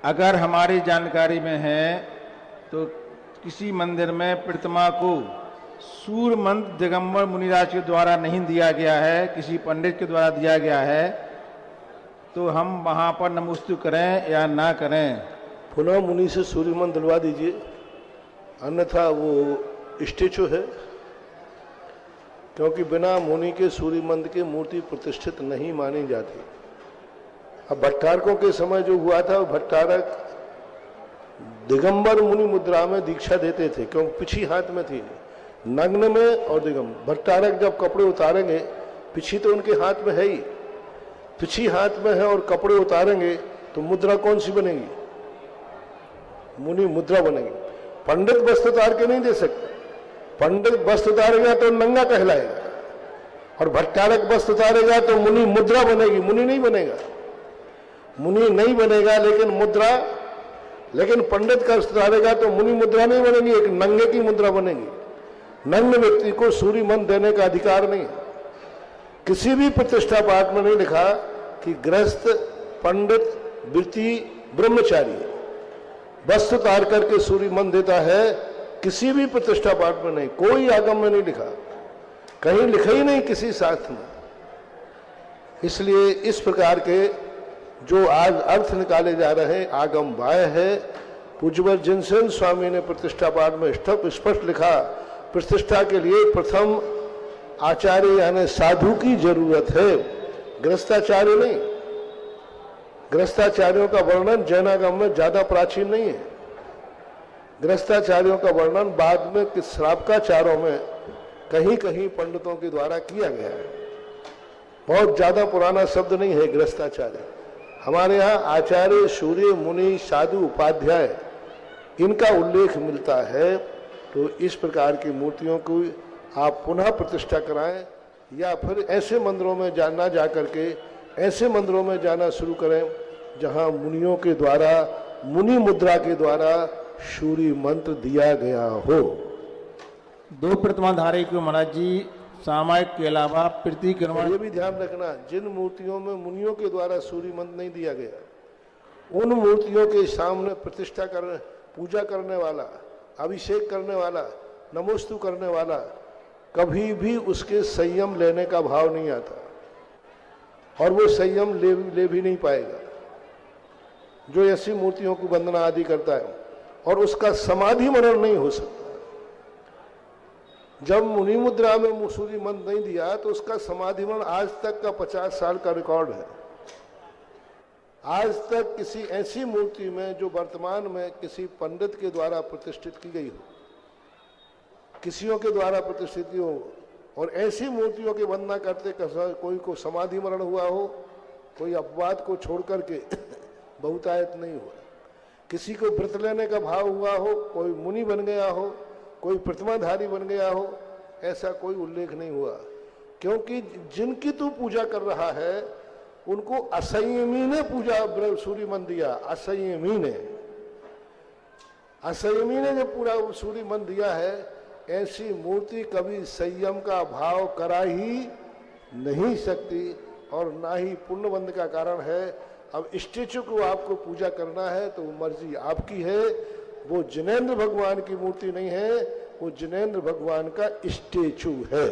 अगर हमारी जानकारी में है तो किसी मंदिर में प्रतिमा को सूर्य मंत्र दिगंबर मुनिराज के द्वारा नहीं दिया गया है, किसी पंडित के द्वारा दिया गया है, तो हम वहां पर नमोस्तु करें या ना करें? पुनः मुनि से सूर्य मंत्र दिलवा दीजिए, अन्यथा वो स्टेचू है, क्योंकि बिना मुनि के सूर्य मंत्र की मूर्ति प्रतिष्ठित नहीं मानी जाती। अब भट्टारकों के समय जो हुआ था, भट्टारक दिगंबर मुनि मुद्रा में दीक्षा देते थे, क्योंकि पिछी हाथ में थी, नग्न में और दिगंबर। भट्टारक जब कपड़े उतारेंगे, पिछी तो उनके हाथ में है ही, पिछी हाथ में है और कपड़े उतारेंगे तो मुद्रा कौन सी बनेगी? मुनि मुद्रा बनेगी। पंडित वस्त्र उतार के नहीं दे सकते, पंडित वस्त्र उतारेगा तो नंगा कहलाएगा, और भट्टारक वस्त्र उतारेगा तो मुनि मुद्रा बनेगी, मुनि नहीं बनेगा। मुनि नहीं बनेगा लेकिन मुद्रा, लेकिन पंडित का वस्त्र उतारेगा तो मुनि मुद्रा नहीं बनेगी, एक नंगे की मुद्रा बनेगी। नग्न व्यक्ति को सूर्य मंत्र देने का अधिकार नहीं है। किसी भी प्रतिष्ठा पाठ में नहीं लिखा कि गृहस्थ, पंडित, वृत्ति, ब्रह्मचारी वस्त्र उतार करके सूर्य मंत्र देता है, किसी भी प्रतिष्ठा पाठ में नहीं, कोई आगम में नहीं लिखा, कहीं लिखा ही नहीं किसी शास्त्र में। इसलिए इस प्रकार के जो आज अर्थ निकाले जा रहे हैं आगम बाह्य है। पूज्यवर जिनसेन स्वामी ने प्रतिष्ठा पाठ में स्पष्ट लिखा, प्रतिष्ठा के लिए प्रथम आचार्य यानी साधु की जरूरत है, गृहस्थाचार्य नहीं। गृहस्थाचार्यों का वर्णन जैनागम में ज्यादा प्राचीन नहीं है। गृहस्थाचार्यों का वर्णन बाद में श्रावकाचार्यों में कहीं कहीं पंडितों के द्वारा किया गया है, बहुत ज्यादा पुराना शब्द नहीं है गृहस्थाचार्य। हमारे यहाँ आचार्य, सूर्य, मुनि, साधु, उपाध्याय, इनका उल्लेख मिलता है। तो इस प्रकार की मूर्तियों को आप पुनः प्रतिष्ठा कराएं, या फिर ऐसे मंदिरों में जाना जा करके ऐसे मंदिरों में जाना शुरू करें जहां मुनियों के द्वारा, मुनि मुद्रा के द्वारा सूर्य मंत्र दिया गया हो। दो प्रतिमाधारी को महाराज जी सामायिक के अलावा प्रतिक्रमण, ये भी ध्यान रखना, जिन मूर्तियों में मुनियों के द्वारा सूर्य मंत्र नहीं दिया गया, उन मूर्तियों के सामने प्रतिष्ठा करने, पूजा करने वाला, अभिषेक करने वाला, नमोस्तु करने वाला, कभी भी उसके संयम लेने का भाव नहीं आता, और वो संयम ले भी नहीं पाएगा जो ऐसी मूर्तियों को वंदना आदि करता है, और उसका समाधि मनन नहीं हो सकता। जब मुनि मुद्रा में सूर्य मंत्र नहीं दिया तो उसका समाधि मनन आज तक का 50 साल का रिकॉर्ड है। आज तक किसी ऐसी मूर्ति में जो वर्तमान में किसी पंडित के द्वारा प्रतिष्ठित की गई हो, किसियों के द्वारा प्रतिष्ठित हो, और ऐसी मूर्तियों की वंदना करते कोई को समाधि मरण हुआ हो, कोई अपवाद को छोड़ करके बहुतायत नहीं हुआ। किसी को व्रत लेने का भाव हुआ हो, कोई मुनि बन गया हो, कोई प्रतिमाधारी बन गया हो, ऐसा कोई उल्लेख नहीं हुआ। क्योंकि जिनकी तू पूजा कर रहा है उनको असंयमी ने पूजा सूर्य मंत्र दिया, असंयमी ने जो पूरा सूर्य मंत्र दिया है, ऐसी मूर्ति कभी संयम का भाव करा ही नहीं सकती, और ना ही पुण्यबंध का कारण है। अब स्टेचू को आपको पूजा करना है तो मर्जी आपकी है, वो जिनेंद्र भगवान की मूर्ति नहीं है, वो जिनेंद्र भगवान का स्टेचू है।